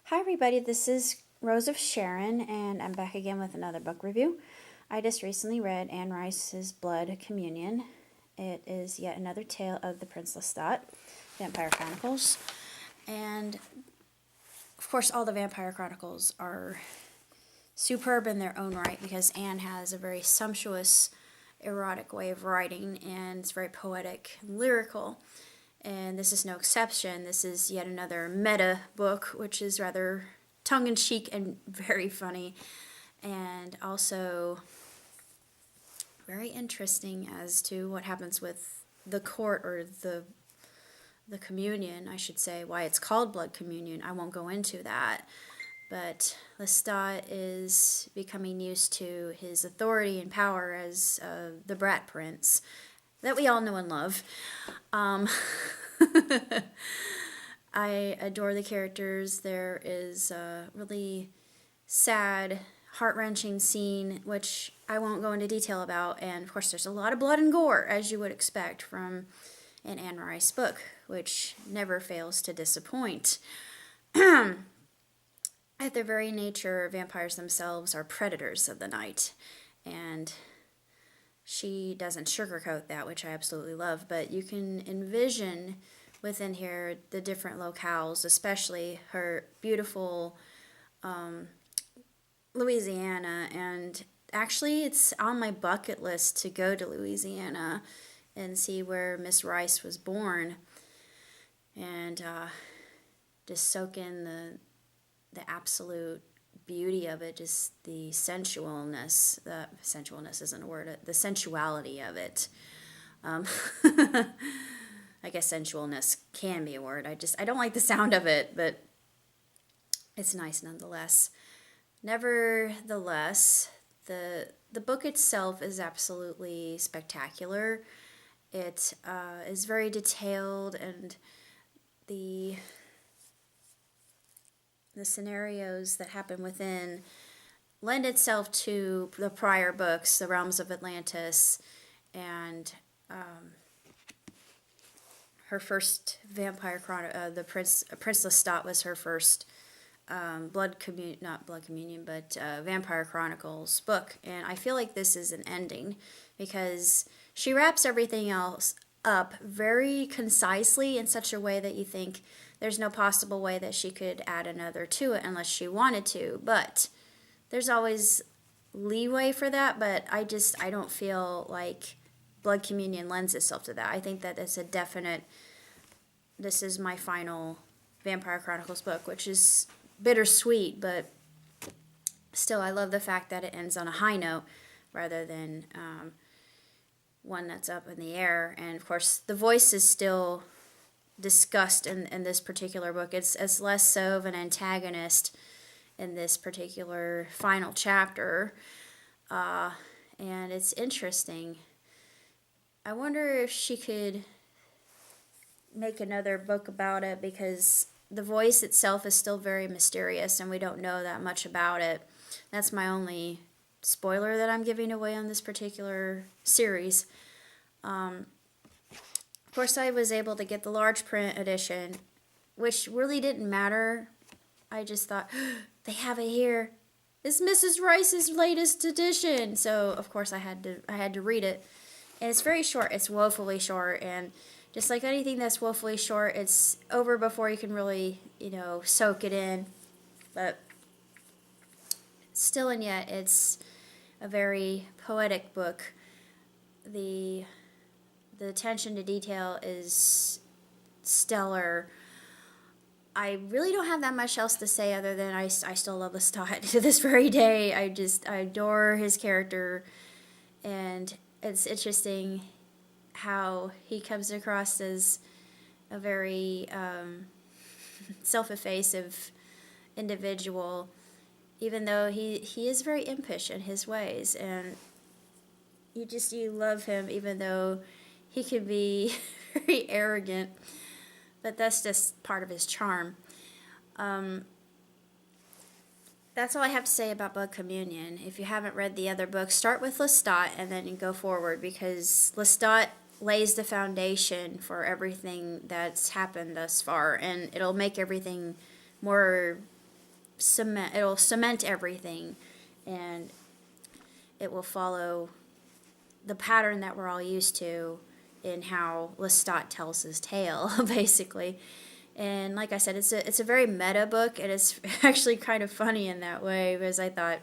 Hi, everybody. This is Rose of Sharon, and I'm back again with another book review. I just recently read Anne Rice's Blood Communion. It is yet another tale of the Prince Lestat, Vampire Chronicles. And, of course, all the Vampire Chronicles are superb in their own right because Anne has a very sumptuous, erotic way of writing, and it's very poetic and lyrical. And this is no exception. This is yet another meta book, which is rather tongue-in-cheek and very funny, and also very interesting as to what happens with the court, or the communion, I should say, why it's called Blood Communion. I won't go into that, but Lestat is becoming used to his authority and power as the Brat Prince that we all know and love. I adore the characters. There is a really sad, heart-wrenching scene, which I won't go into detail about, and of course there's a lot of blood and gore, as you would expect from an Anne Rice book, which never fails to disappoint. At their very nature, vampires themselves are predators of the night, and she doesn't sugarcoat that, which I absolutely love, but you can envision within here the different locales, especially her beautiful Louisiana, and actually it's on my bucket list to go to Louisiana and see where Miss Rice was born, and just soak in the absolute beauty of it, just the sensualness. The sensualness isn't a word. The sensuality of it. I guess sensualness can be a word. I don't like the sound of it, but it's nice nonetheless. Nevertheless, the book itself is absolutely spectacular. It is very detailed, and the scenarios that happen within lend itself to the prior books, The Realms of Atlantis, and her first Vampire Chronicle, the Prince Lestat was her first not Blood Communion, but Vampire Chronicles book. And I feel like this is an ending because she wraps everything else up very concisely in such a way that you think there's no possible way that she could add another to it unless she wanted to. But there's always leeway for that, but I don't feel like Blood Communion lends itself to that. I think that it's a definite, this is my final Vampire Chronicles book, which is bittersweet, but still I love the fact that it ends on a high note rather than one that's up in the air. And of course the voice is still discussed in this particular book. It's less so of an antagonist in this particular final chapter, and it's interesting. I wonder if she could make another book about it, because the voice itself is still very mysterious and we don't know that much about it. That's my only spoiler that I'm giving away on this particular series. Of course, I was able to get the large print edition, which really didn't matter. I just thought, they have it here. It's Mrs. Rice's latest edition. So, of course, I had to read it. And it's very short. It's woefully short, and just like anything that's woefully short, it's over before you can really, soak it in. But still and yet, it's a very poetic book. The attention to detail is stellar. I really don't have that much else to say other than I still love Lestat to this very day. I adore his character, and it's interesting how he comes across as a very self-effacing individual, even though he is very impish in his ways, and you love him even though he can be very arrogant, but that's just part of his charm. That's all I have to say about Blood Communion. If you haven't read the other books, start with Lestat and then go forward, because Lestat lays the foundation for everything that's happened thus far, and it'll make everything more cement everything, and it will follow the pattern that we're all used to in how Lestat tells his tale, basically. And like I said, it's a very meta book, and it's actually kind of funny in that way, because I thought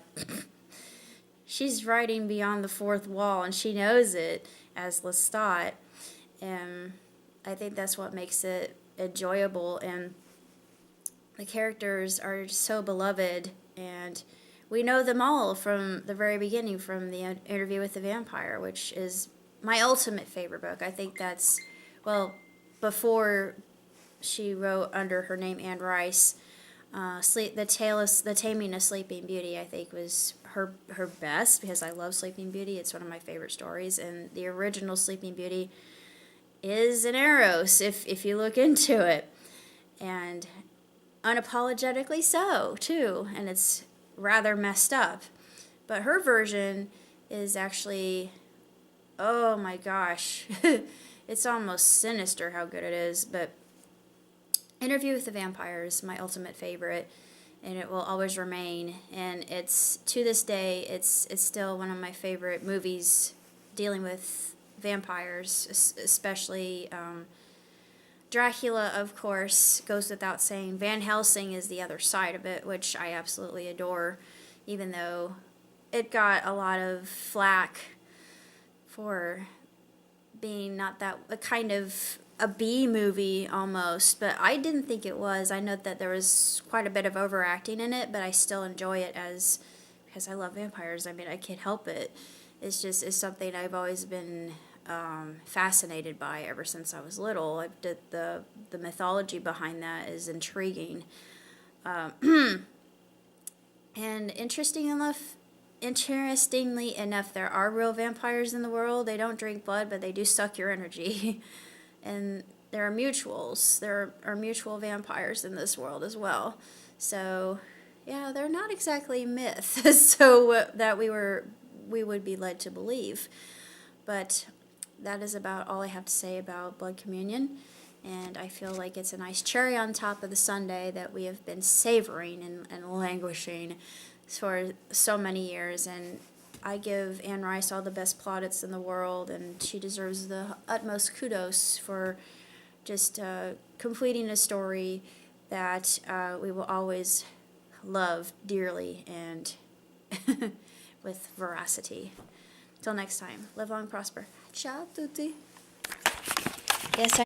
she's writing beyond the fourth wall, and she knows it as Lestat, and I think that's what makes it enjoyable. And the characters are so beloved, and we know them all from the very beginning, from the Interview with the Vampire, which is my ultimate favorite book. I think that's, well, before she wrote under her name Anne Rice, the Taming of Sleeping Beauty, I think, was her best, because I love Sleeping Beauty. It's one of my favorite stories, and the original Sleeping Beauty is an Eros, if you look into it, and unapologetically so too, and it's rather messed up. But her version is actually, oh my gosh, it's almost sinister how good it is. But Interview with the Vampire is my ultimate favorite, and it will always remain. And it's, to this day, it's still one of my favorite movies dealing with vampires, especially Dracula, of course, goes without saying. Van Helsing is the other side of it, which I absolutely adore, even though it got a lot of flack for being not that, a kind of a B movie almost, but I didn't think it was. I know that there was quite a bit of overacting in it, but I still enjoy it because I love vampires. I mean, I can't help it. It's something I've always been fascinated by ever since I was little. The mythology behind that is intriguing, and interestingly enough, there are real vampires in the world. They don't drink blood, but they do suck your energy, and there are mutuals. There are mutual vampires in this world as well. So, yeah, they're not exactly myth, so that we would be led to believe, but that is about all I have to say about Blood Communion, and I feel like it's a nice cherry on top of the sundae that we have been savoring and languishing for so many years. And I give Anne Rice all the best plaudits in the world, and she deserves the utmost kudos for just completing a story that we will always love dearly and with veracity. Till next time, live long, prosper. Ciao tutti. Yes,